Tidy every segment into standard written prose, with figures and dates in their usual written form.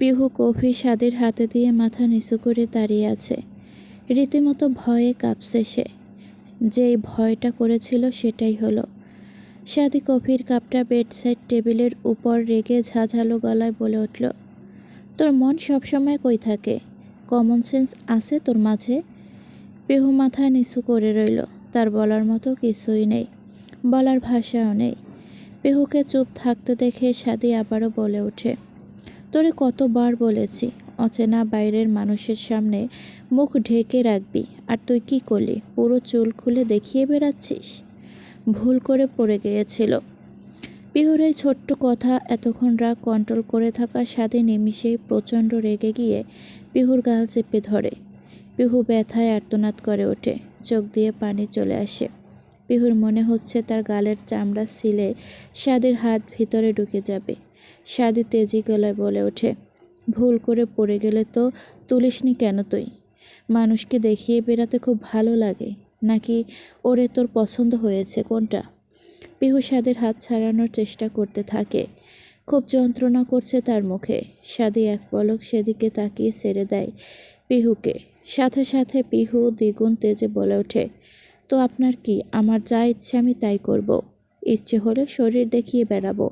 Pihu coffee স্বাদের হাতে দিয়ে মাথা নিচু করে দাঁড়িয়ে আছে। রীতিমতো ভয়ে কাঁপছে সে। যেই ভয়টা করেছিল সেটাই হলো। সাদি কফির কাপটা বেডসাইড টেবিলের উপর রেখে ঝাঁঝালো গলায় বলে উঠল, তোর মন সবসময় কই থাকে? কমন সেন্স আছে তোর মাঝে? পিহু মাথা নিচু করে রইল। তার বলার মতো কিছুই নেই, বলার ভাষাও নেই। পিহুকে চুপ থাকতে দেখে সাদি আবারও বলে ওঠে, তোরে কতবার বলেছি অচেনা বাইরের মানুষের সামনে মুখ ঢেকে রাখবি, আর তুই কি করলি? পুরো চুল খুলে দেখিয়ে বেড়াচ্ছিস। ভুল করে পড়ে গিয়েছিল। পিহুর এই ছোট্ট কথা এতক্ষণ রাগ কন্ট্রোল করে থাকা সাদি নিমিষেই প্রচণ্ড রেগে গিয়ে পিহুর গাল চেপে ধরে। পিহু ব্যথায় আর্তনাদ করে ওঠে, চোখ দিয়ে পানি চলে আসে। পিহুর মনে হচ্ছে তার গালের চামড়া ছিলে সাদির হাত ভিতরে ঢুকে যাবে। সাদি তেজি গলায় বলে ওঠে, ভুল করে পড়ে গেলে তো তুলিসনি কেন তুই? মানুষকে দেখিয়ে বেড়াতে খুব ভালো লাগে, নাকি ওরে তোর পছন্দ হয়েছে, কোনটা? পিহু সাদির হাত ছাড়ানোর চেষ্টা করতে থাকে। খুব যন্ত্রণা করছে তার মুখে। সাদি এক পলক সেদিকে তাকিয়ে ছেড়ে দেয় পিহুকে। সাথে সাথে পিহু দ্বিগুণ তেজে বলে ওঠে, তো আপনার কি? আমার যা ইচ্ছে আমি তাই করব। ইচ্ছে হলে শরীর দেখিয়ে বেড়াবো,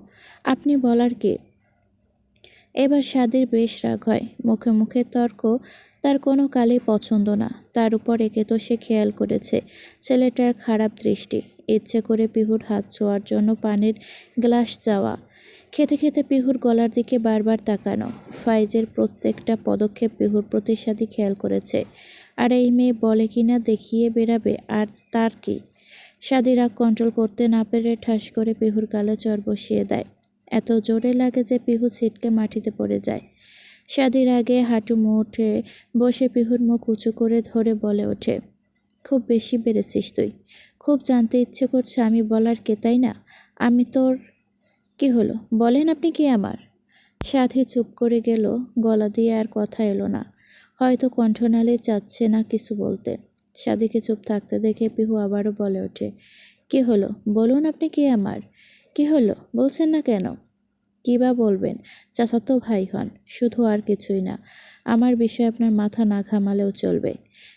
আপনি বলার কে? এবার সাদির বেশ রাগ হয়। মুখে মুখে তর্ক তার কোনো কালেই পছন্দ না। তার উপর একে তো সে খেয়াল করেছে ছেলেটার খারাপ দৃষ্টি। ইচ্ছে করে পিহুর হাত ছোঁয়ার জন্য পানির গ্লাস চাওয়া, খেতে খেতে পিহুর গলার দিকে বারবার তাকানো। ফাইজের প্রত্যেকটা পদক্ষেপ পিহুর প্রতি সাদি খেয়াল করেছে। আর এই মেয়ে বলে কিনা দেখিয়ে বেড়াবে, আর তার কি? সাদি রাগ কন্ট্রোল করতে না পেরে ঠাস করে পিহুর গালে চড় বসিয়ে দেয়। এত জোরে লাগে যে পিহু ছিটকে মাটিতে পড়ে যায়। সাদির আগে হাঁটু মুঠে বসে পিহুর মুখ উঁচু করে ধরে বলে ওঠে, খুব বেশি বেড়েছিস তুই। খুব জানতে ইচ্ছে করছে আমি বলার কে, তাই না? আমি তোর কি হলো বলেন, আপনি কি আমার? সাথী চুপ করে গেল। গলা দিয়ে আর কথা এলো না। হয়তো কণ্ঠনালী চাচ্ছে না কিছু বলতে। সাদিকে চুপ থাকতে দেখে পিহু আবারও বলে ওঠে, কি হলো বলুন, আপনি কি আমার? কি হলো বলছেন না কেন? কী বা বলবেন? চাচাতো ভাই হন, শুধু, আর কিছুই না। আমার বিষয়ে আপনার মাথা না ঘামালেও চলবে।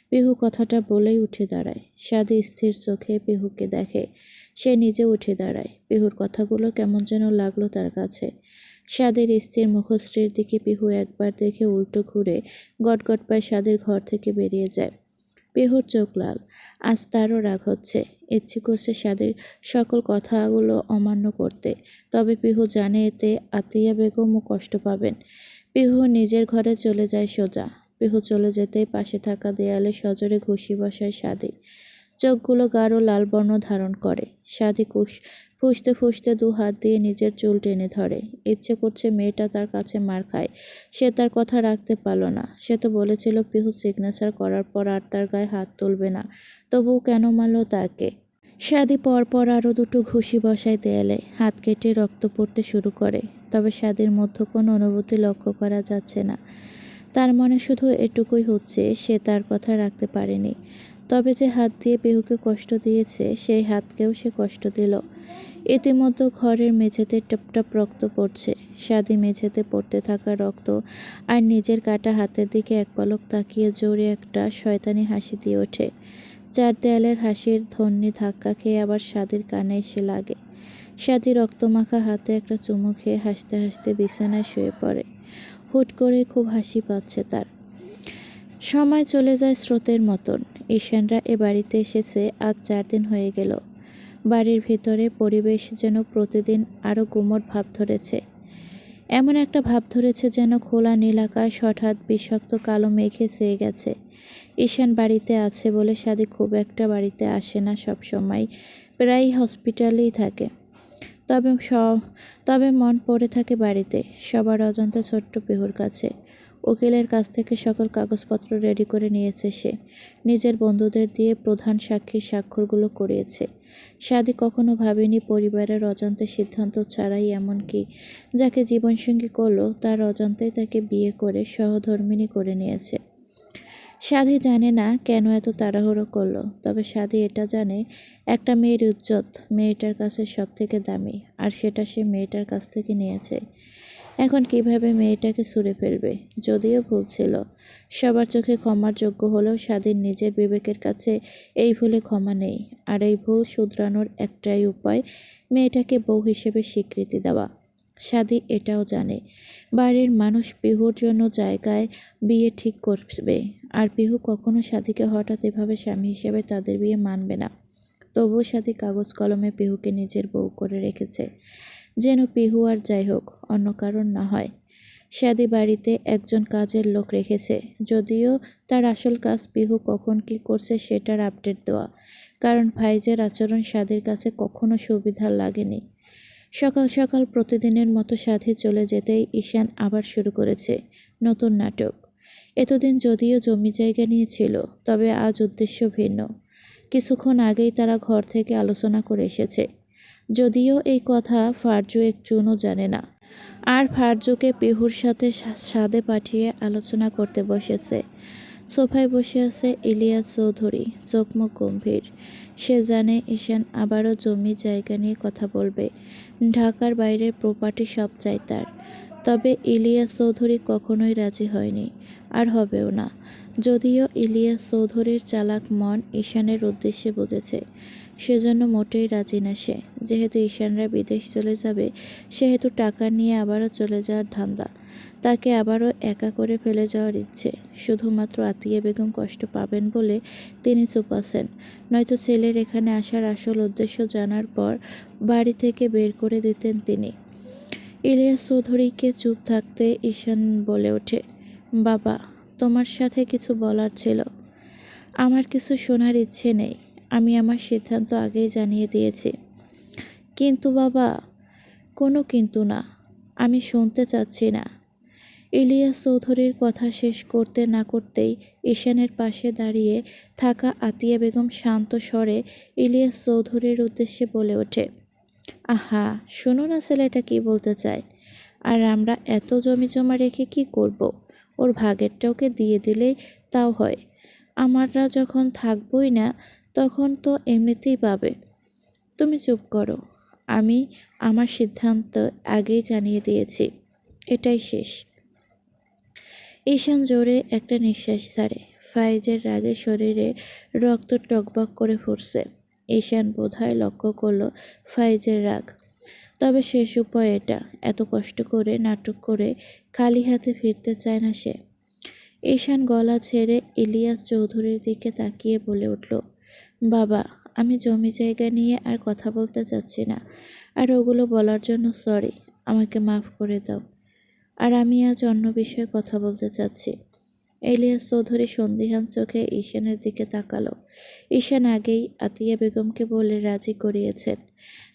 পিহু কথাটা বলেই উঠে দাঁড়ায়। সাদি স্থির চোখে পিহুকে দেখে। সে নিজে উঠে দাঁড়ায়। পিহুর কথাগুলো কেমন যেন লাগলো তার কাছে। সাদির স্থির মুখশ্রীর দিকে পিহু একবার দেখে উল্টো ঘুরে গটগট পায়ে সাদির ঘর থেকে বেরিয়ে যায়। পিহুর চোখ লাল। আজ তারও রাগ হচ্ছে। ইচ্ছে করছে সাদির সকল কথাগুলো অমান্য করতে। তবে পিহু জানে এতে আতিয়া বেগমও কষ্ট পাবেন। পিহু নিজের ঘরে চলে যায় সোজা। পিহু চলে যেতেই পাশে থাকা দেয়ালে সজোরে ঘুষি বসায় সাদি। চোখগুলো গাঢ় লাল বর্ণ ধারণ করে। সাদি ফুঁসতে ফুঁসতে দু হাত দিয়ে নিজের চুল টেনে ধরে। ইচ্ছে করছে মেয়েটা তার কাছে মার খায়। সে তার কথা রাখতে পারল না। সে তো বলেছিল পিহু সিগনেচার করার পর আর তার গায়ে হাত তুলবে না। তবুও কেন মারল তাকে? সাদি পরপর আরও দুটো ঘুষি বসায় দেয়ালে। হাত কেটে রক্ত পড়তে শুরু করে। তবে সাদির মধ্যে কোনো অনুভূতি লক্ষ্য করা যাচ্ছে না। তার মনে শুধু এটুকুই হচ্ছে, সে তার কথা রাখতে পারেনি। তবে যে হাত দিয়ে পিহুকে কষ্ট দিয়েছে, সেই হাতকেও সে কষ্ট দিল। ইতিমধ্যে ঘরের মেঝেতে টপটপ রক্ত পড়ছে। সাদি মেঝেতে পড়তে থাকা রক্ত আর নিজের কাটা হাতের দিকে এক পলক তাকিয়ে জোরে একটা শয়তানি হাসি দিয়ে ওঠে। চার দেয়ালের হাসির ধ্বনি ধাক্কা খেয়ে আবার সাদির কানে এসে লাগে। সাদি রক্তমাখা হাতে একটা চুমু খেয়ে হাসতে হাসতে বিছানায় শুয়ে পড়ে। হুট করে খুব হাসি পাচ্ছে তার। সময় চলে যায় স্রোতের মতন। ঈশানরা এ বাড়িতে এসেছে আজ 4 দিন হয়ে গেল। বাড়ির ভিতরে পরিবেশ যেন প্রতিদিন আরও গুমোট ভাব ধরেছে। এমন একটা ভাব ধরেছে যেন খোলা নীল আকাশ হঠাৎ বিষাক্ত কালো মেঘে ছেয়ে গেছে। ঈশান বাড়িতে আছে বলে সাদি খুব একটা বাড়িতে আসে না সব সময়, প্রায়ই হসপিটালেই থাকে। তবে মন পড়ে থাকে বাড়িতে, সবার অজান্তে ছোট্ট পিহুর কাছে। উকিলের কাছ থেকে সকল কাগজপত্র রেডি করে নিয়েছে সে। নিজের বন্ধুদের দিয়ে প্রধান সাক্ষীর স্বাক্ষরগুলো করিয়েছে। সাদি কখনো ভাবেনি পরিবারের অজান্তে সিদ্ধান্ত ছাড়াই, এমনকি যাকে জীবনসঙ্গী করলো তার অজান্তেই তাকে বিয়ে করে সহধর্মিণী করে নিয়েছে। সাদি জানে না কেন এত তাড়াহুড়ো করলো। তবে সাদি এটা জানে, একটা মেয়ের ইজ্জত মেয়েটার কাছে সব থেকে দামি, আর সেটা সে মেয়েটার কাছ থেকে নিয়েছে। এখন কিভাবে মেয়েটাকে ছুঁড়ে ফেলবে? যদিও ভুল ছিল, সবার চোখে ক্ষমার যোগ্য হলেও স্বাধীন নিজের বিবেকের কাছে এই ভুলে ক্ষমা নেই। আর এই ভুল শুধরানোর একটাই উপায়, মেয়েটাকে বউ হিসেবে স্বীকৃতি দেওয়া। স্বাদী এটাও জানে বাড়ির মানুষ পিহুর জন্য জায়গায় বিয়ে ঠিক করবে, আর পিহু কখনো স্বাদীকে হঠাৎ এভাবে স্বামী হিসেবে তাদের বিয়ে মানবে না। তবুও স্বাদী কাগজ কলমে পিহুকে নিজের বউ করে রেখেছে, যেন পিহু আর যাই হোক, অন্য কারণ না হয়। স্বাদী বাড়িতে একজন কাজের লোক রেখেছে, যদিও তার আসল কাজ পিহু কখন কি করছে সেটার আপডেট দেওয়া, কারণ ফাইজের আচরণ স্বাদীর কাছে কখনো সুবিধার লাগেনি। সকাল সকাল প্রতিদিনের মতো সাথে চলে যেতেই ঈশান আবার শুরু করেছে নতুন নাটক। এতদিন যদিও জমি জায়গা নিয়েছিল, তবে আজ উদ্দেশ্য ভিন্ন। কিছুক্ষণ আগেই তারা ঘর থেকে আলোচনা করে এসেছে, যদিও এই কথা ফারজু এক চুনও জানে না। আর ফারজুকে পিহুর সাথে ছাদে পাঠিয়ে আলোচনা করতে বসেছে। সোফায় বসে আছে ইলিয়াস চৌধুরী, চোখমুখ গম্ভীর। সে জানে ঈশান আবারও জমি জায়গা নিয়ে কথা বলবে। ঢাকার বাইরের প্রপার্টি সব চাই তার। তবে ইলিয়াস চৌধুরী কখনোই রাজি হয়নি, আর হবেও না। যদিও ইলিয়াস চৌধুরীর চালাক মন ঈশানের উদ্দেশ্যে বুঝেছে, সেজন্য মোটেই রাজি না সে। যেহেতু ঈশানরা বিদেশ চলে যাবে, সেহেতু টাকা নিয়ে আবারও চলে যাওয়ার ধান্দা। তাকে আবারও একা করে ফেলে যাওয়ার ইচ্ছে। শুধুমাত্র আতিয়া বেগম কষ্ট পাবেন বলে তিনি চুপ আছেন, নয়তো ছেলের এখানে আসার আসল উদ্দেশ্য জানার পর বাড়ি থেকে বের করে দিতেন তিনি। ইলিয়াস চৌধুরীকে চুপ থাকতে ঈশান বলে ওঠে, বাবা, তোমার সাথে কিছু বলার ছিল। আমার কিছু শোনার ইচ্ছে নেই, আমি আমার সিদ্ধান্ত আগেই জানিয়ে দিয়েছি। কিন্তু বাবা। কোনো কিন্তু না, আমি শুনতে চাচ্ছি না। ইলিয়াস চৌধুরীর কথা শেষ করতে না করতেই ঈশানের পাশে দাঁড়িয়ে থাকা আতিয়া বেগম শান্ত স্বরে ইলিয়াস চৌধুরীর উদ্দেশ্যে বলে ওঠে, আহা, শোনো না ছেলেটা কি বলতে চায়। আর আমরা এত জমি জমা রেখে কি করব? ওর ভাগেরটা ওকে দিয়ে দিলেই তাও হয়। আমাররা যখন থাকবই না, তখন তো এমনিতেই পাবে। তুমি চুপ করো, আমি আমার সিদ্ধান্ত আগেই জানিয়ে দিয়েছি, এটাই শেষ। ঈশান জোরে একটা নিঃশ্বাস ছাড়ে। ফাইজের রাগে শরীরে রক্ত টকবক করে ফুটছে। ঈশান বোধহয় লক্ষ্য করল ফাইজের রাগ। তবে শেষ উপায় এটা, এত কষ্ট করে নাটক করে খালি হাতে ফিরতে চায় না সে। ঈশান গলা ছেড়ে ইলিয়াস চৌধুরীর দিকে তাকিয়ে বলে উঠল, বাবা, আমি জমি জায়গা নিয়ে আর কথা বলতে চাচ্ছি না। আর ওগুলো বলার জন্য সরি, আমাকে মাফ করে দাও। আর আমি আজ অন্য বিষয়ে কথা বলতে চাচ্ছি। ইলিয়াস চৌধুরী সন্দিহান চোখে ঈশানের দিকে তাকালো। ঈশান আগেই আতিয়া বেগমকে বলে রাজি করিয়েছেন,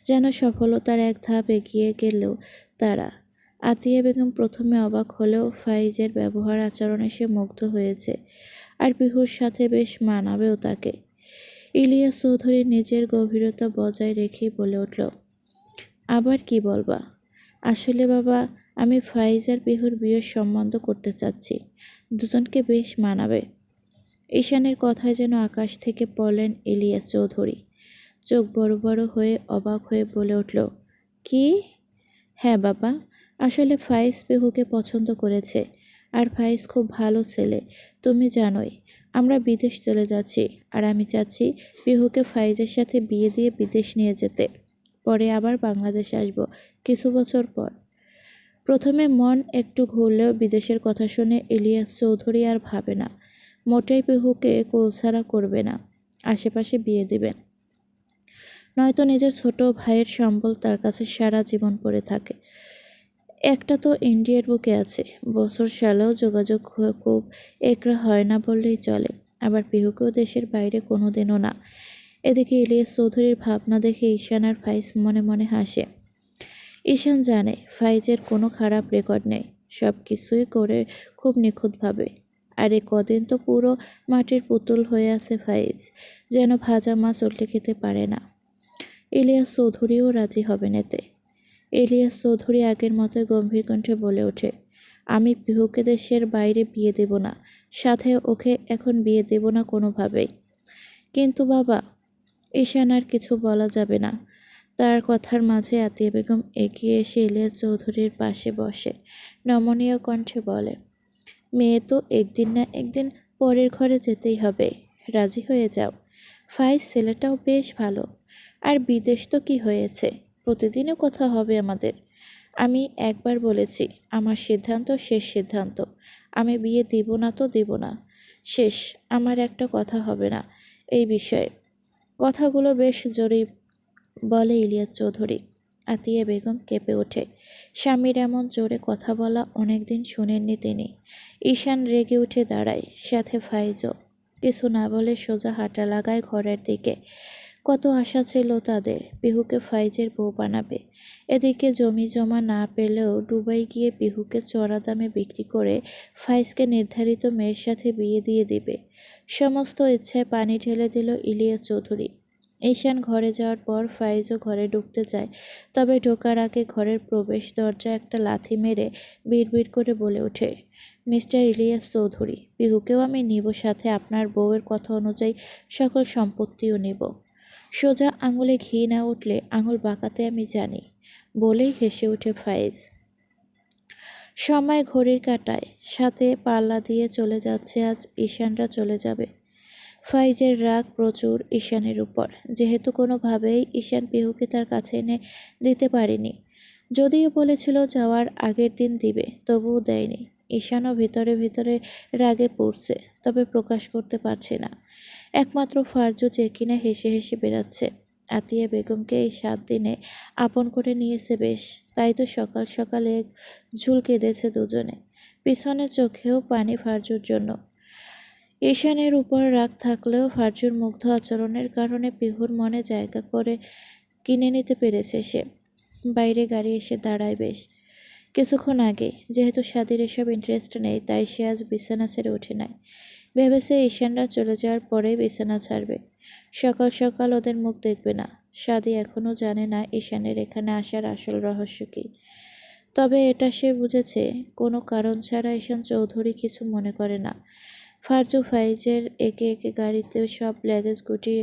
যেন সফলতার এক ধাপ এগিয়ে গেলেও তারা। আতিয়া বেগম প্রথমে অবাক হলেও ফাইজের ব্যবহার আচরণে সে মুগ্ধ হয়েছে, আর পিহুর সাথে বেশ মানাবেও তাকে। ইলিয়াস চৌধুরী নিজের গভীরতা বজায় রেখেই বলে উঠল, আবার কি বলবা? আসলে বাবা, আমি ফাইজ আর পিহুর বিয়ের সম্বন্ধ করতে চাচ্ছি, দুজনকে বেশ মানাবে। ঈশানের কথায় যেন আকাশ থেকে পড়লেন ইলিয়াস চৌধুরী। চোখ বড় বড় হয়ে অবাক হয়ে বলে উঠল, কি? হ্যাঁ বাবা, আসলে ফাইজ পিহুকে পছন্দ করেছে, আর ফাইজ খুব ভালো ছেলে, তুমি জানোই। আমরা বিদেশ চলে যাচ্ছি, আর আমি চাচ্ছি পিহুকে ফাইজের সাথে বিয়ে দিয়ে বিদেশ নিয়ে যেতে। পরে আবার বাংলাদেশে আসব কিছু বছর পর। প্রথমে মন একটু ঘুরলেও বিদেশের কথা শুনে ইলিয়াস চৌধুরী আর ভাবে না। মোটেই পিহুকে কোলছাড়া করবে না, আশেপাশে বিয়ে দিবেন। নয়তো নিজের ছোট ভাইয়ের সম্বল তার কাছে সারা জীবন পড়ে থাকে। একটা তো ইন্ডিয়ার বুকে আছে, বছর সালেও যোগাযোগ খুব একরা হয় না বললেই চলে। আবার পিহুকেও দেশের বাইরে কোনোদিনও না। এদিকে ইলিয়াস চৌধুরীর ভাবনা দেখে ঈশান আর ফাইজ মনে মনে হাসে। ঈশান জানে ফাইজের কোনো খারাপ রেকর্ড নেই, সব কিছুই করে খুব নিখুঁতভাবে। আর এ কদিন তো পুরো মাটির পুতুল হয়ে আছে ফাইজ, যেন ভাজা মাছ উল্টে খেতে পারে না। ইলিয়াস চৌধুরীও রাজি হবেন এতে। ইলিয়াস চৌধুরী আগের মতোই গম্ভীর কণ্ঠে বলে ওঠে, আমি পিহুকে দেশের বাইরে বিয়ে দেব না, সাথে ওকে এখন বিয়ে দেব না কোনোভাবেই। কিন্তু বাবা। ঈশান আর কিছু বলা যাবে না, তার কথার মাঝে আতিয়া বেগম এগিয়ে এসে ইলিয়াস চৌধুরীর পাশে বসে নমনীয় কণ্ঠে বলে, মেয়ে তো একদিন না একদিন পরের ঘরে যেতেই হবে, রাজি হয়ে যাও। ফাইজ ছেলেটাও বেশ ভালো, আর বিদেশ তো কি হয়েছে, প্রতিদিনও কথা হবে আমাদের। আমি একবার বলেছি, আমার সিদ্ধান্ত শেষ সিদ্ধান্ত, আমি বিয়ে দিব না তো দিব না, শেষ। আমার একটা কথা হবে না এই বিষয়ে। কথাগুলো বেশ জোরেই বলে ইলিয়াস চৌধুরী। আতিয়া বেগম কেঁপে ওঠে। স্বামীর এমন জোরে কথা বলা অনেকদিন শুনেননি তিনি। ঈশান রেগে উঠে দাঁড়ায়, সাথে ফাইজও। কিছু না বলে সোজা হাঁটা লাগায় ঘরের দিকে। কত আশা ছিল তাদের, পিহুকে ফাইজের বউ বানাবে। এদিকে জমি জমা না পেলেও দুবাই গিয়ে পিহুকে চড়া দামে বিক্রি করে ফাইজকে নির্ধারিত মেয়ের সাথে বিয়ে দিয়ে দিবে। সমস্ত ইচ্ছায় পানি ঢেলে দিল ইলিয়াস চৌধুরী। ঈশান ঘরে যাওয়ার পর ফাইজও ঘরে ঢুকতে চায়, তবে ঢোকার আগে ঘরের প্রবেশ দরজা একটা লাথি মেরে বিড়বিড় করে বলে ওঠে, মিস্টার ইলিয়াস চৌধুরী, পিহুকেও আমি নিব, সাথে আপনার বউয়ের কথা অনুযায়ী সকল সম্পত্তিও নিব। সোজা আঙুলে ঘি না উঠলে আঙুল বাঁকাতে আমি জানি, বলেই হেসে ওঠে ফাইজ। সময় ঘড়ির কাঁটায়, সাথে পাল্লা দিয়ে চলে যাচ্ছে আজ ঈশানরা চলে যাবে। ফাইজের রাগ প্রচুর ঈশানের উপর, যেহেতু কোনোভাবেই ঈশান পিহুকে তার কাছে এনে দিতে পারেনি। যদিও বলেছিল যাওয়ার আগের দিন দিবে, তবুও দেয়নি। ঈশানও ভিতরে ভিতরে রাগে পড়ছে, তবে প্রকাশ করতে পারছে না। একমাত্র ফারজু যে কিনা হেসে হেসে বেড়াচ্ছে। আতিয়া বেগমকে এই 7 দিনে আপন করে নিয়েছে বেশ, তাই তো সকাল সকালে এক ঝুল কেঁদেছে দুজনে। পিছনে চোখেও পানি ফারজুর জন্য। ঈশানের উপর রাগ থাকলেও ফারজুর মুগ্ধ আচরণের কারণে পিহুর মনে জায়গা করে কিনে নিতে পেরেছে সে। বাইরে গাড়ি এসে দাঁড়ায় বেশ কিছুক্ষণ আগে। যেহেতু স্বাদীর এসব ইন্টারেস্ট নেই, তাই সে আজ বিছানা ছেড়ে ওঠে নাই। ভেবেছে ঈশানরা চলে যাওয়ার পরেই বিছানা ছাড়বে, সকাল সকাল ওদের মুখ দেখবে না। স্বাদী এখনও জানে না ঈশানের এখানে আসার আসল রহস্য কী। তবে এটা সে বুঝেছে, কোনো কারণ ছাড়া ঈশান চৌধুরী কিছু মনে করে না। ফারজু ফাইজের একে একে গাড়িতে সব লাগেজ গুটিয়ে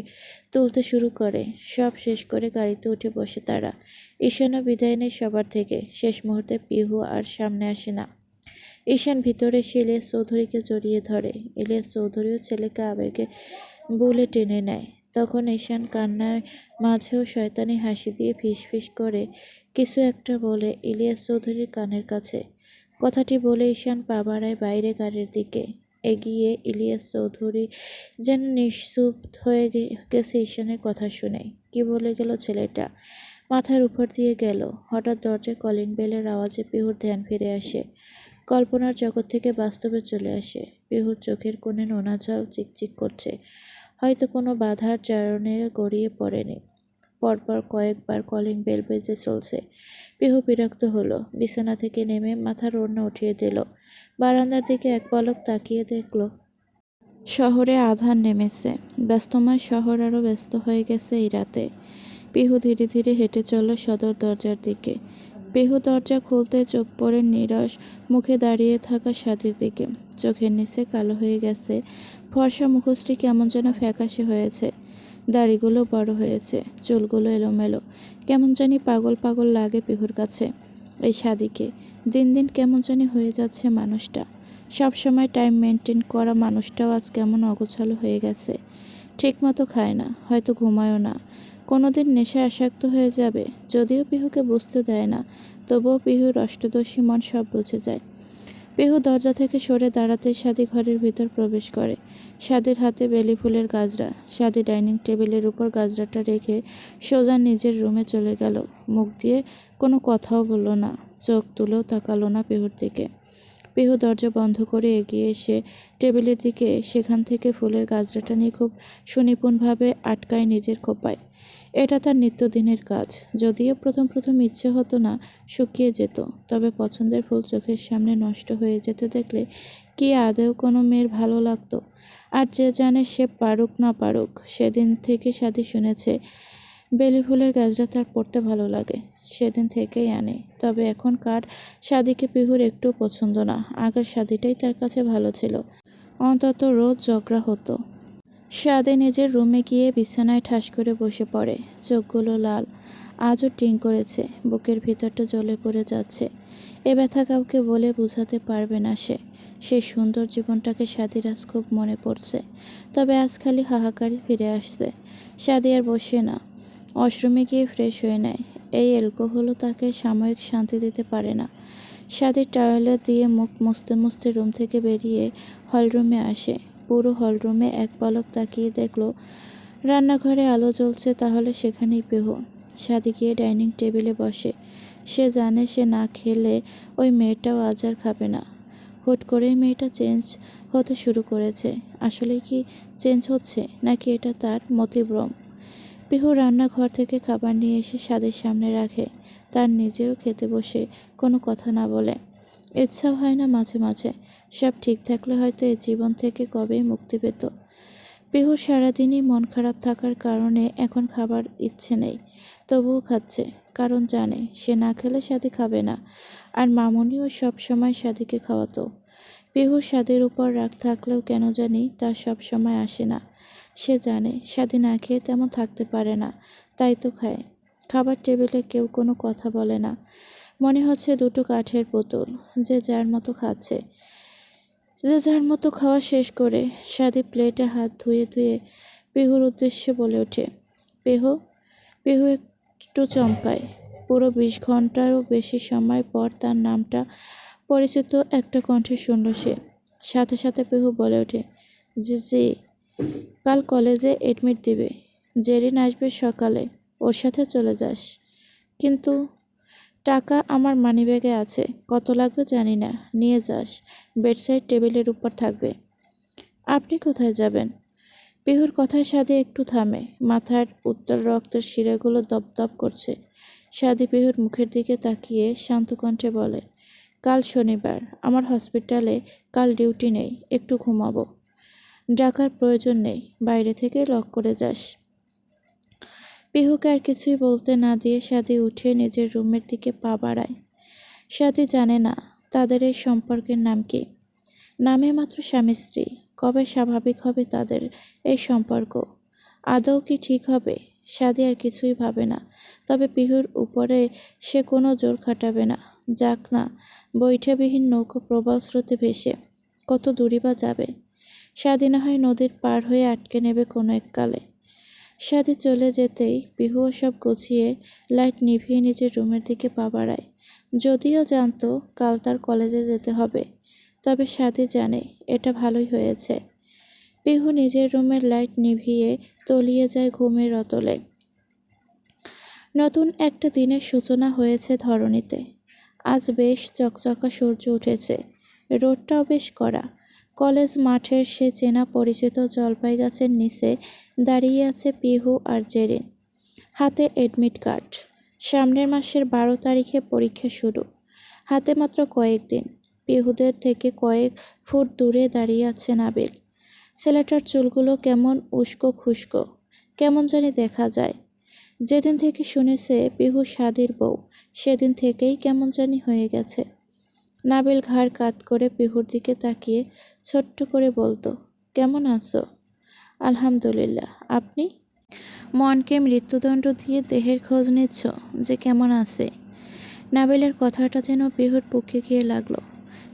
তুলতে শুরু করে। সব শেষ করে গাড়িতে উঠে বসে তারা। ঈশানও বিদায় নেয় সবার থেকে। শেষ মুহূর্তে পিহু আর সামনে আসে না। ঈশান ভিতরে এসে ইলিয়াস চৌধুরীকে জড়িয়ে ধরে। ইলিয়াস চৌধুরীও ছেলেকে আবেগে বুলে টেনে নেয়। তখন ঈশান কান্নার মাঝেও শয়তানি হাসি দিয়ে ফিসফিস করে কিছু একটা বলে ইলিয়াস চৌধুরীর কানের কাছে। কথাটি বলে ঈশান পা বাড়ায় বাইরে গাড়ির দিকে। এগিয়ে ইলিয়াস চৌধুরী যেন নিশ্চুপ হয়ে গেছে ঈশানের কথা শুনে। কি বলে গেল ছেলেটা, মাথার উপর দিয়ে গেল। হঠাৎ দরজায় কলিং বেলের আওয়াজে পিহুর ধ্যান ফিরে আসে। কল্পনার জগৎ থেকে বাস্তবে চলে আসে। পিহুর চোখের কোণে নোনা জল চিকচিক করছে, হয়তো কোনো বাধার চারণে গড়িয়ে পড়েনি। পরপর কয়েকবার কলিং বেল বেজে চলছে। পিহু বিরক্ত হলো, বিছানা থেকে নেমে মাথার ওড়না উঠিয়ে দিল। বারান্দার দিকে এক পলক তাকিয়ে দেখল শহরে আঁধার নেমেছে। ব্যস্তময় শহর আরও ব্যস্ত হয়ে গেছে এই রাতে। পিহু ধীরে ধীরে হেঁটে চলল সদর দরজার দিকে। পিহু দরজা খুলতে চোখ পড়ে নীরস মুখে দাঁড়িয়ে থাকা স্বাদীর দিকে। চোখের নিচে কালো হয়ে গেছে, ফর্সা মুখোশটি কেমন যেন ফ্যাকাশে হয়েছে। দাড়িগুলো বড় হয়েছে, চুলগুলো এলোমেলো। কেমন জানি পাগল পাগল লাগে পিহুর কাছে। এই স্বাদীকে দিন দিন কেমন জানি হয়ে যাচ্ছে মানুষটা। সব সময় টাইম মেনটেন করা মানুষটাও আজ কেমন অগোছালো হয়ে গেছে। ঠিকমতো খায় না, হয়তো ঘুমায়ও না। কোনোদিন নেশায় আসক্ত হয়ে যাবে। যদিও পিহুকে বুঝতে দেয় না, তবুও পিহুর অষ্টদর্শী মন সব বুঝে যায়। পিহু দরজা থেকে সরে দাঁড়াতে স্বাদী ঘরের ভিতর প্রবেশ করে। স্বাদীর হাতে বেলি ফুলের গাজরা। স্বাদী ডাইনিং টেবিলের উপর গাজরাটা রেখে সোজা নিজের রুমে চলে গেল। মুখ দিয়ে কোনো কথাও বলল না, চোখ তুলেও তাকালো না পিহুর দিকে। পিহু দরজা বন্ধ করে এগিয়ে এসে টেবিলের দিকে সেখান থেকে ফুলের গাজরাটা নিয়ে খুব সুনিপুণভাবে আটকায় নিজের খোঁপায়। এটা তার নিত্যদিনের কাজ। যদিও প্রথম প্রথম ইচ্ছে হতো না, শুকিয়ে যেত। তবে পছন্দের ফুল চোখের সামনে নষ্ট হয়ে যেতে দেখলে কি আদৌ কোনো মেয়ের ভালো লাগতো? আর যে জানে সে পারুক না পারুক, সেদিন থেকে স্বাদী শুনেছে বেলি ফুলের গাছটা তার পড়তে ভালো লাগে। সেদিন থেকেই আনে। তবে এখনকার স্বাদীকে পিহুর একটু পছন্দ না। আগের স্বাদীটাই তার কাছে ভালো ছিল। অন্তত রোজ ঝগড়া হতো। সাদে নিজের রুমে গিয়ে বিছানায় ঠাস করে বসে পড়ে। চোখগুলো লাল, আজও টিং করেছে, বুকের ভিতরটা জ্বলে পড়ে যাচ্ছে। এ ব্যথা কাউকে বলে বোঝাতে পারবে না সে। সেই সুন্দর জীবনটাকে সাদির আজ খুব মনে পড়ছে। তবে আজ খালি হাহাকারই ফিরে আসছে। সাদি আর বসে না, ওয়াশরুমে গিয়ে ফ্রেশ হয়ে নেয়। এই অ্যালকোহলও তাকে সাময়িক শান্তি দিতে পারে না। সাদি টাওয়েলে দিয়ে মুখ মুছতে মুছতে রুম থেকে বেরিয়ে হলরুমে আসে। পুরো হলরুমে এক পলক তাকিয়ে দেখলো রান্নাঘরে আলো জ্বলছে, তাহলে সেখানেই পেহু। সাদি গিয়ে ডাইনিং টেবিলে বসে। সে জানে সে না খেলে ওই মেয়েটাও আজ আর খাবে না। হুট করেই মেয়েটা চেঞ্জ হতে শুরু করেছে। আসলে কি চেঞ্জ হচ্ছে, নাকি এটা তার মতিভ্রম? পিহু রান্নাঘর থেকে খাবার নিয়ে এসে সাদির সামনে রাখে। তার নিজেও খেতে বসে কোনো কথা না বলে। ইচ্ছা হয় না মাঝে মাঝে। সব ঠিক থাকলে হয়তো এই জীবন থেকে কবেই মুক্তি পেত। পিহুর সারাদিনই মন খারাপ থাকার কারণে এখন খাবার ইচ্ছে নেই, তবুও খাচ্ছে। কারণ জানে সে না খেলে সাদি খাবে না। আর মামুনিও সব সময় সাদিকে খাওয়াতো। পিহুর সাদির উপর রাগ থাকলেও কেন জানি তা সব সময় আসে না। সে জানে সাদি না খেয়ে তেমন থাকতে পারে না, তাই তো খায়। খাবার টেবিলে কেউ কোনো কথা বলে না। মনে হচ্ছে দুটো কাঠের পুতুল, যে যার মতো খাচ্ছে। যে যার মতো খাওয়া শেষ করে সাদি প্লেটে হাত ধুয়ে ধুয়ে পিহুর উদ্দেশ্যে বলে ওঠে, পেহু। পিহু একটু চমকায়। পুরো 20 ঘন্টারও বেশি সময় পর তার নামটা পরিচিত একটা কণ্ঠে শুনল সে। সাথে সাথে পিহু বলে ওঠে, জি জি। কাল কলেজে এডমিট দিবে। জেরিন আসবে সকালে, ওর সাথে চলে যাস। কিন্তু টাকা আমার মানিব্যাগে আছে, কত লাগবে জানি না, নিয়ে যাস। বেডসাইড টেবিলের উপর থাকবে। আপনি কোথায় যাবেন? পিহুর কথায় সাদি একটু থামে। মাথার উত্তাল রক্তের শিরাগুলো দপদপ করছে। সাদি পিহুর মুখের দিকে তাকিয়ে শান্ত কণ্ঠে বলে, কাল শনিবার, আমার হসপিটালে কাল ডিউটি নেই, একটু ঘুমাবো। ডাকার প্রয়োজন নেই, বাইরে থেকে লক করে যাস। পিহুকে আর কিছুই বলতে না দিয়ে সাদি উঠে নিজের রুমের দিকে পা বাড়ায়। সাদি জানে না তাদের এই সম্পর্কের নাম কি। নামে মাত্র স্বামী স্ত্রী। কবে স্বাভাবিক হবে তাদের এই সম্পর্ক? আদৌ কি ঠিক হবে? সাদি আর কিছুই ভাবে না। তবে পিহুর উপরে সে কোনো জোর খাটাবে না। যাক না, বৈঠাবিহীন নৌকো প্রবল স্রোতে ভেসে কত দূরই বা যাবে। সাদি না হয় নদীর পার হয়ে আটকে নেবে কোনো এককালে। সাদি চলে যেতেই পিহুও সব গুছিয়ে লাইট নিভিয়ে নিজের রুমের দিকে পা বাড়ায়। যদিও জানতো কাল তার কলেজে যেতে হবে, তবে সাদি জানে এটা ভালোই হয়েছে। পিহু নিজের রুমের লাইট নিভিয়ে তলিয়ে যায় ঘুমের অতলে। নতুন একটা দিনের সূচনা হয়েছে ধরণীতে। আজ বেশ চকচকা সূর্য উঠেছে, রোদটাও বেশ কড়া। কলেজ মাঠের সে চেনা পরিচিত জলপাই গাছের নিচে দাঁড়িয়ে আছে পিহু আর জেরিন। হাতে এডমিট কার্ড। সামনের মাসের 12 তারিখে পরীক্ষা শুরু। হাতে মাত্র কয়েকদিন। পিহুদের থেকে কয়েক ফুট দূরে দাঁড়িয়ে আছে নাবিল। ছেলেটার চুলগুলো কেমন উস্কো খুস্কো, কেমন জানি দেখা যায়। যেদিন থেকে শুনেছে পিহু সাদির বউ, সেদিন থেকেই কেমন জানি হয়ে গেছে। নাবিল ঘাড় কাত করে পিহুর দিকে তাকিয়ে ছোট্ট করে বলতো, কেমন আছো? আলহামদুলিল্লাহ, আপনি? মনকে মৃত্যুদণ্ড দিয়ে দেহের খোঁজ নিচ্ছ যে কেমন আছে? নাবিলের কথাটা যেন পিহুর বুকে গিয়ে লাগলো।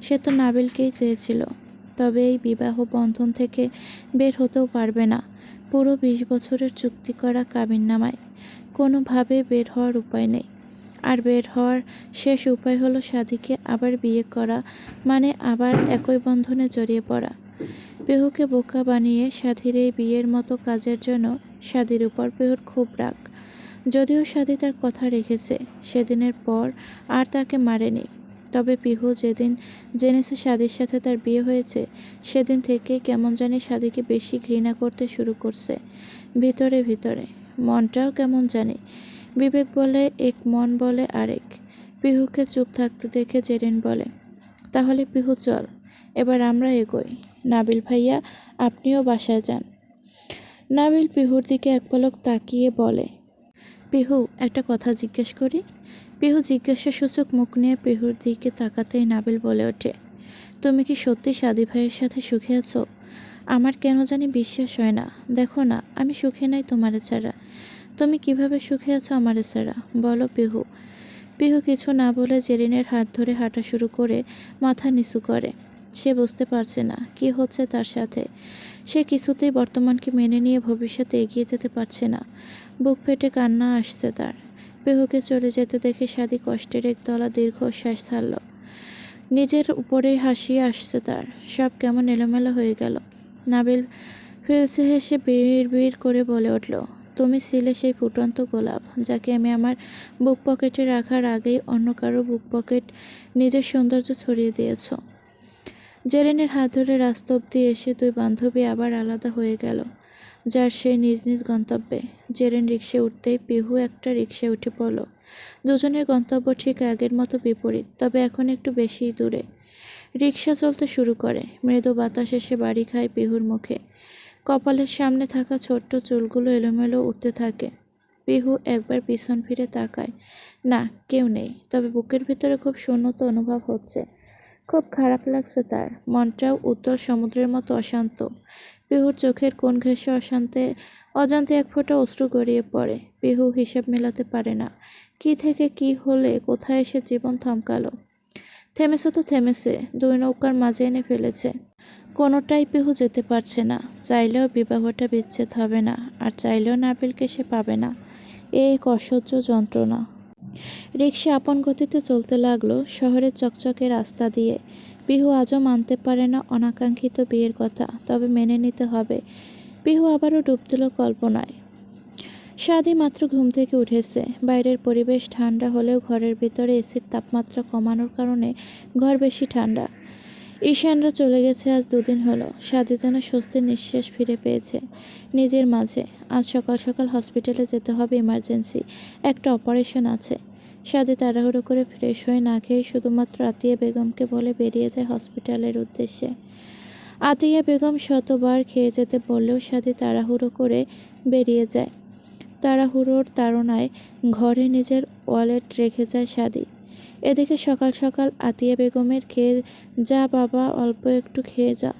সে তো নাবিলকেই চেয়েছিল, তবে এই বিবাহ বন্ধন থেকে বের হতেও পারবে না। পুরো 20 বছরের চুক্তি করা কাবিননামায় কোনোভাবে বের হওয়ার উপায় নেই। আর বের হওয়ার শেষ উপায় হলো সাদিকে আবার বিয়ে করা, মানে আবার একই বন্ধনে জড়িয়ে পড়া। পিহুকে বোকা বানিয়ে সাদির এই বিয়ের মতো কাজের জন্য সাদির উপর পিহুর খুব রাগ। যদিও সাদি তার কথা রেখেছে, সেদিনের পর আর তাকে মারেনি। তবে পিহু যেদিন জেনেছে সাদির সাথে তার বিয়ে হয়েছে, সেদিন থেকেই কেমন জানি সাদিকে বেশি ঘৃণা করতে শুরু করছে। ভিতরে ভিতরে মনটাও কেমন জানি, বিবেক বলে এক, মন বলে আরেক। পিহুকে চুপ থাকতে দেখে জেরিন বলে, তাহলে পিহু চল, এবার আমরা এগোই। নাবিল ভাইয়া, আপনিও বাসায় যান। নাবিল পিহুর দিকে এক পলক তাকিয়ে বলে, পিহু, একটা কথা জিজ্ঞেস করি? পিহু জিজ্ঞাসাসূচক মুখ নিয়ে পিহুর দিকে তাকাতেই নাবিল বলে ওঠে, তুমি কি সত্যি সাদি ভাইয়ের সাথে সুখে আছো? আমার কেন জানি বিশ্বাস হয় না। দেখো না, আমি সুখে নাই তোমারে ছাড়া। তুমি কিভাবে সুখে আছো আমারে ছাড়া? বলো পিহু। পিহু কিছু না বলে জেরিনের হাত ধরে হাঁটা শুরু করে মাথা নিচু করে। সে বুঝতে পারছে না কি হচ্ছে তার সাথে। সে কিছুতেই বর্তমানকে মেনে নিয়ে ভবিষ্যতে এগিয়ে যেতে পারছে না। বুক ফেটে কান্না আসছে তার। পিহুকে চলে যেতে দেখে সাদি কষ্টের একতলা দীর্ঘশ্বাস ছাড়ল। নিজের উপরেই হাসি আসছে তার। সব কেমন এলোমেলো হয়ে গেল। নাবিল ফিলসে হেসে বিড় করে বলে উঠল, তুমি ছিলে সেই ফুটন্ত গোলাপ যাকে আমি আমার বুক পকেটে রাখার আগেই অন্য কারো বুক পকেট নিজের সৌন্দর্য ছড়িয়ে দিয়েছ। জেরিনের হাত ধরে রাস্তা অব্দি এসে দুই বান্ধবী আবার আলাদা হয়ে গেল, যার সেই নিজ নিজ গন্তব্যে। জেরিন রিকশায় উঠতেই পিহু একটা রিকশায় উঠে পড়ল। দুজনের গন্তব্য ঠিক আগের মতো বিপরীত, তবে এখন একটু বেশিই দূরে। রিকশা চলতে শুরু করে। মৃদু বাতাস এসে বাড়ি খায় পিহুর মুখে। কপালের সামনে থাকা ছোট্ট চুলগুলো এলোমেলো উঠতে থাকে। পিহু একবার পিছন ফিরে তাকায়। না, কেউ নেই, তবে বুকের ভিতরে খুব শূন্যতা অনুভব হচ্ছে। খুব খারাপ লাগছে তার। মনটাও উত্তাল সমুদ্রের মতো অশান্ত। পিহুর চোখের কোণ ঘেঁষে অজান্তে এক ফোঁটা অশ্রু গড়িয়ে পড়ে। পিহু হিসাব মেলাতে পারে না কি থেকে কি হলে কোথায় এসে জীবন থমকালো। থেমেছে তো থেমেছে, দুই নৌকার মাঝে এনে ফেলেছে। কোনোটাই পিহু যেতে পারছে না। চাইলেও বিবাহটা বিচ্ছেদ হবে না, আর চাইলেও নাবিলকে সে পাবে না। এক অসহ্য যন্ত্রণা। রিকশা আপন গতিতে চলতে লাগলো শহরের চকচকে রাস্তা দিয়ে। পিহু আজও মানতে পারে না অনাকাঙ্ক্ষিত বিয়ের কথা, তবে মেনে নিতে হবে। পিহু আবারও ডুব দিল কল্পনায়। সাদি মাত্র ঘুম থেকে উঠেছে। বাইরের পরিবেশ ঠান্ডা হলেও ঘরের ভিতরে এসির তাপমাত্রা কমানোর কারণে ঘর বেশি ঠান্ডা। ঈশানরা চলে গেছে আজ 2 দিন হলো। সাদি যেন স্বস্তির নিঃশ্বাস ফিরে পেয়েছে নিজের মাঝে। আজ সকাল সকাল হসপিটালে যেতে হবে, ইমার্জেন্সি একটা অপারেশন আছে। সাদি তাড়াহুড়ো করে ফ্রেশ হয়ে না খেয়ে শুধুমাত্র আতিয়া বেগমকে বলে বেরিয়ে যায় হসপিটালের উদ্দেশ্যে। আতিয়া বেগম শতবার খেয়ে যেতে বললেও সাদি তাড়াহুড়ো করে বেরিয়ে যায়। তাড়াহুড়োর তাড়নায় ঘরে নিজের ওয়ালেট রেখে যায় সাদি। এদিকে সকাল সকাল আতিয়া বেগমের খেয়ে যা বাবা, অল্প একটু খেয়ে যা,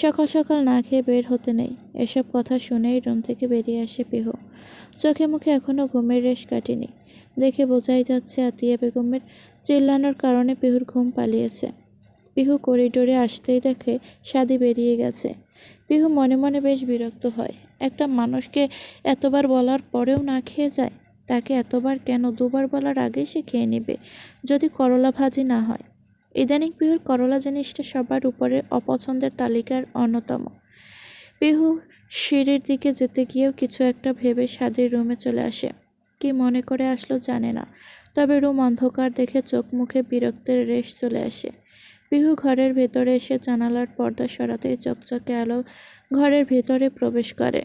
সকাল সকাল না খেয়ে বের হতে নেই, এসব কথা শুনেই রুম থেকে বেরিয়ে আসে পিহু। চোখে মুখে এখনও ঘুমের রেশ কাটেনি। দেখে বোঝাই যাচ্ছে আতিয়া বেগমের চিল্লানোর কারণে পিহুর ঘুম পালিয়েছে। পিহু করিডোরে আসতেই দেখে সাদি বেরিয়ে গেছে। পিহু মনে মনে বেশ বিরক্ত হয়। একটা মানুষকে এতবার বলার পরেও না খেয়ে যায়। তাকে এতবার কেন? 2বার বলার আগেই সে খেয়ে নেবে, যদি করলা ভাজি না হয়। ইদানিং পিহুর করলা জিনিসটা সবার উপরে অপছন্দের তালিকার অন্যতম। পিহু সিঁড়ির দিকে যেতে গিয়েও কিছু একটা ভেবে সাদির রুমে চলে আসে। কি মনে করে আসলো জানে না, তবে রুম অন্ধকার দেখে চোখ মুখে বিরক্তের রেশ চলে আসে। পিহু ঘরের ভেতরে এসে জানালার পর্দা সরাতেই চকচকে আলো ঘরের ভেতরে প্রবেশ করে।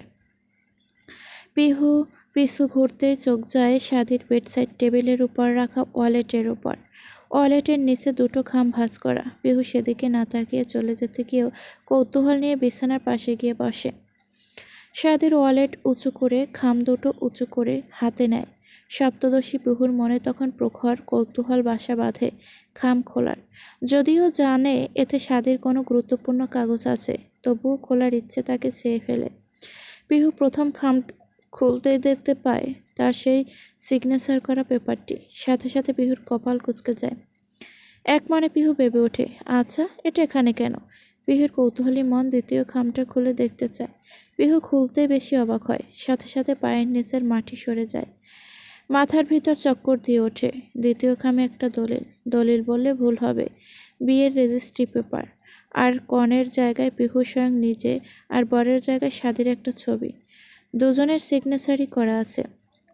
পিহু পিছু ঘুরতেই চোখ যায় সাদির বেডসাইড টেবিলের উপর রাখা ওয়ালেটের উপর। ওয়ালেটের নিচে 2টো খাম ভাঁজ করা। পিহু সেদিকে না তাকিয়ে চলে যেতে গিয়েও কৌতূহল নিয়ে বিছানার পাশে গিয়ে বসে। সাদির ওয়ালেট উঁচু করে খাম 2টো উঁচু করে হাতে নেয়। সপ্তদশী পিহুর মনে তখন প্রখর কৌতূহল বাসা বাঁধে খাম খোলার। যদিও জানে এতে সাদির কোনো গুরুত্বপূর্ণ কাগজ আছে, তবুও খোলার ইচ্ছে তাকে চেয়ে ফেলে। পিহু প্রথম খাম খুলতেই দেখতে পায় তার সেই সিগনেচার করা পেপারটি। সাথে সাথে পিহুর কপাল কুঁচকে যায়। এক মনে পিহু ভেবে ওঠে, আচ্ছা এটা এখানে কেন? পিহুর কৌতূহলী মন দ্বিতীয় খামটা খুলে দেখতে চায়। পিহু খুলতেই বেশি অবাক হয়। সাথে সাথে পায়ের নিচের মাটি সরে যায়। মাথার ভিতর চক্কর দিয়ে ওঠে। দ্বিতীয় খামে একটা দলিল। দলিল বললে ভুল হবে, বিয়ের রেজিস্ট্রি পেপার। আর কনের জায়গায় পিহু স্বয়ং নিজে, আর বরের জায়গায় সাদির একটা ছবি। দুজনের সিগনেচারই করা আছে।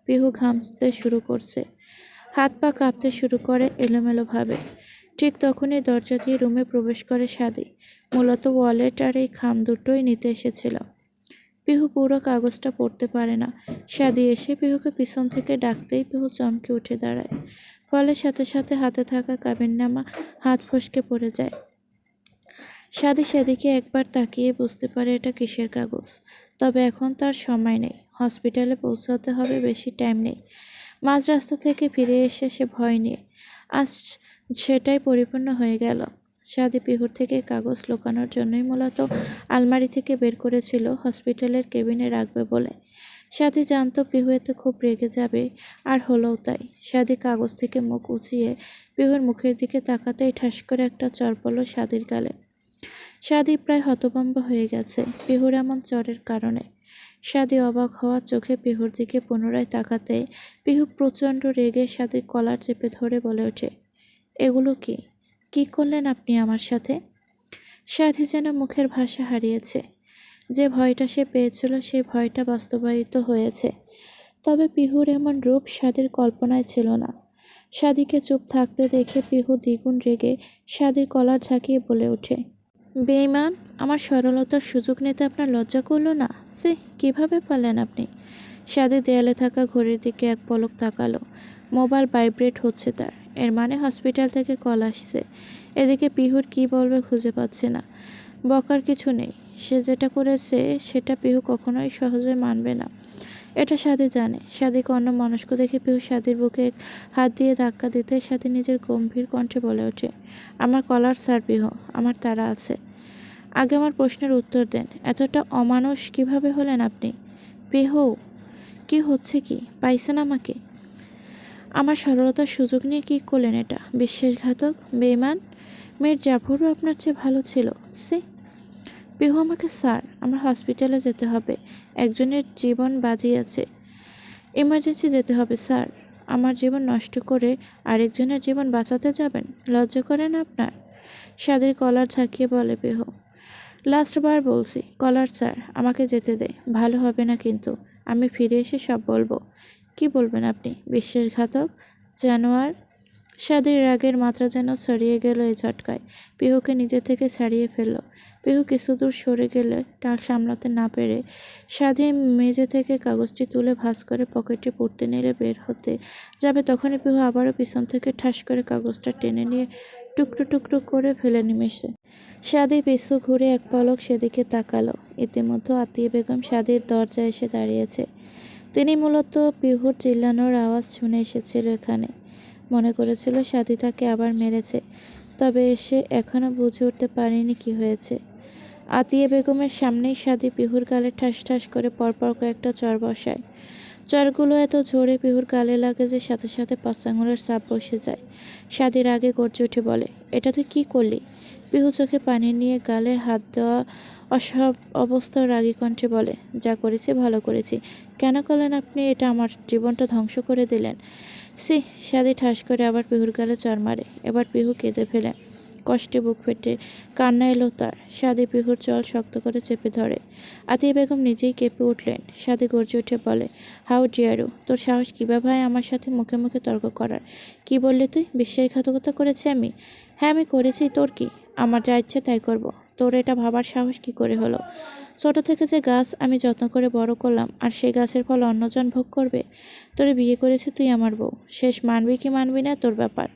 পিহু ঘামতে শুরু করছে। হাত পা কাঁপতে শুরু করে এলোমেলোভাবে। ঠিক তখনই দরজা দিয়ে রুমে প্রবেশ করে সাদি। মূলত ওয়ালেট আর এই খাম দুটোই নিতে এসেছিল। পিহু পুরো কাগজটা পড়তে পারে না। সাদি এসে পিহুকে পিছন থেকে ডাকতেই পিহু চমকে উঠে দাঁড়ায়। ফলে সাথে সাথে হাতে থাকা কাবিননামা হাত ফসকে পড়ে যায়। সাদি সেদিকে একবার তাকিয়ে বুঝতে পারে এটা কিসের কাগজ। তবে এখন তার সময় নেই। হসপিটালে পৌঁছাতে হবে, বেশি টাইম নেই। মাঝ রাস্তা থেকে ফিরে এসে সে ভয় নিয়ে আজ সেটাই পরিপূর্ণ হয়ে গেল। সাদি পিহুর থেকে কাগজ লুকানোর জন্যই মূলত আলমারি থেকে বের করেছিল হসপিটালের কেবিনে রাখবে বলে। সাদি জানতো পিহু এতে খুব রেগে যাবে, আর হলোও তাই। সাদি কাগজ থেকে মুখ উঁচিয়ে পিহুর মুখের দিকে তাকাতেই ঠাস করে একটা চর পড়ল সাদির গালে। সাদি প্রায় হতভম্ব হয়ে গেছে পিহুর এমন চরের কারণে। সাদি অবাক হওয়া চোখে পিহুর দিকে পুনরায় তাকাতে পিহু প্রচণ্ড রেগে সাদির কলার চেপে ধরে বলে ওঠে, এগুলো কি? কি করলেন আপনি আমার সাথে? সাদি যেন মুখের ভাষা হারিয়েছে। যে ভয়টা সে পেয়েছিল সেই ভয়টা বাস্তবায়িত হয়েছে। তবে পিহুর এমন রূপ সাদির কল্পনায় ছিল না। সাদিকে চুপ থাকতে দেখে পিহু দ্বিগুণ রেগে সাদির কলার ঝাঁকিয়ে বলে ওঠে, বেঈমান, আমার সরলতার সুযোগ নিতে আপনার লজ্জা করলো না? সে কিভাবে পারলেন আপনি? সাদি দেয়ালে থাকা ঘড়ির দিকে এক পলক তাকালো। মোবাইল ভাইব্রেট হচ্ছে তার। এর মানে হসপিটাল থেকে কল আসছে। এদিকে পিহুর কি বলবে খুঁজে পাচ্ছে না। বকার কিছু নেই। সে যেটা করেছে সেটা পিহু কখনোই সহজে মানবে না। এটা সাদি জানে। সাদিকে অন্য মানুষকে দেখে পিহু সাদির বুকে হাত দিয়ে ধাক্কা দিতে সাদি নিজের গম্ভীর কণ্ঠে বলে ওঠে, আমার কলার স্যার পিহু, আমার তাড়া আছে। আগে আমার প্রশ্নের উত্তর দেন, এতটা অমানুষ কিভাবে হলেন আপনি? পিহু, কি হচ্ছে কি? পাইছেন আমাকে? আমার সরলতার সুযোগ নিয়ে কি করলেন এটা? বিশ্বাসঘাতক, বেঈমান। মেয়ের জাফরও আপনার চেয়ে ভালো ছিল। সে পিহু, আমাকে স্যার, আমার হসপিটালে যেতে হবে। একজনের জীবন বাজি আছে। ইমার্জেন্সি যেতে হবে স্যার। আমার জীবন নষ্ট করে আরেকজনের জীবন বাঁচাতে যাবেন? লজ্জা করে না আপনার? সাদির কলার ঝাঁকিয়ে বলে পিহু, লাস্ট বার বলছি, কলার স্যার, আমাকে যেতে দে। ভালো হবে না কিন্তু। আমি ফিরে এসে সব বলবো। কি বলবেন আপনি, বিশ্বাসঘাতক জানোয়ার? সাদির রাগের মাত্রা যেন ছাড়িয়ে গেল এই ঝটকায়। পিহুকে নিজে থেকে ছাড়িয়ে ফেলল। পিহু কিছু দূর সরে গেলে টাল সামলাতে না পেরে সাদি মেঝে থেকে কাগজটি তুলে ভাঁজ করে পকেটে পুড়তে নিলে বের হতে যাবে, তখনই পিহু আবারও পিছন থেকে ঠাস করে কাগজটা টেনে নিয়ে টুকরো টুকরো করে ফেলে নিমেষে। সাদি পিছু ঘুরে এক পলক সেদিকে তাকালো। ইতিমধ্যে আতিয়া বেগম সাদির দরজায় এসে দাঁড়িয়েছে। তিনি মূলত পিহুর চিল্লানোর আওয়াজ শুনে এসেছিল এখানে। মনে করেছিল সাদি তাকে আবার মেরেছে, তবে এসে এখনও বুঝে উঠতে পারেনি কি হয়েছে। আতিয়া বেগমের সামনেই সাদি পিহুর গালে ঠাস ঠাস করে পরপর কয়েকটা চর বসায়। চরগুলো এত জোরে পিহুর গালে লাগে যে সাথে সাথে 5 আঙুলের চাপ বসে যায়। সাদির আগে গর্জে উঠে বলে, এটা তুই কি করলি? পিহু চোখে পানি নিয়ে গালে হাত দেওয়া অসব অবস্থা রাগী কণ্ঠে বলে, যা করেছি ভালো করেছি। কেন করলেন আপনি এটা? আমার জীবনটা ধ্বংস করে দিলেন। সি! সাদি ঠাস করে আবার পিহুর গালে চর মারে। এবার পিহু কেঁদে ফেলে। কষ্টে বুক ফেটে কান্না এলো তার। সাদি পিহুর চল শক্ত করে চেপে ধরে। আতিয়া বেগম নিজেই কেঁপে উঠলেন। সাদি গর্জে উঠে বলে, হাউ ডিয়ারু, তোর সাহস কীভাবে হয় আমার সাথে মুখে মুখে তর্ক করার? কি বললি তুই? বিশ্বাসঘাতকতা করেছি আমি? হ্যাঁ, আমি করেছি। তোর কি? আমার যা ইচ্ছে তাই করব। তোর এটা ভাবার সাহস কি করে হলো? ছোট থেকে যে গাছ আমি যত্ন করে বড় করলাম, আর সেই গাছের ফল অন্যজন ভোগ করবে? তোরে বিয়ে করেছি, তুই আমার বউ। শেষ মানবি কি মানবি না তোর ব্যাপার।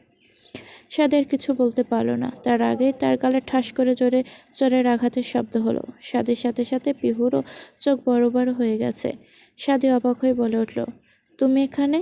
সাদি আর কিছু বলতে পারল না। তার আগেই তার গালে ঠাস করে জোরে চরের আঘাতের শব্দ হলো। সাদির সাথে সাথে পিহুরও চোখ বড় বড় হয়ে গেছে। সাদি অবাক হয়ে বলে উঠল, তুমি এখানে?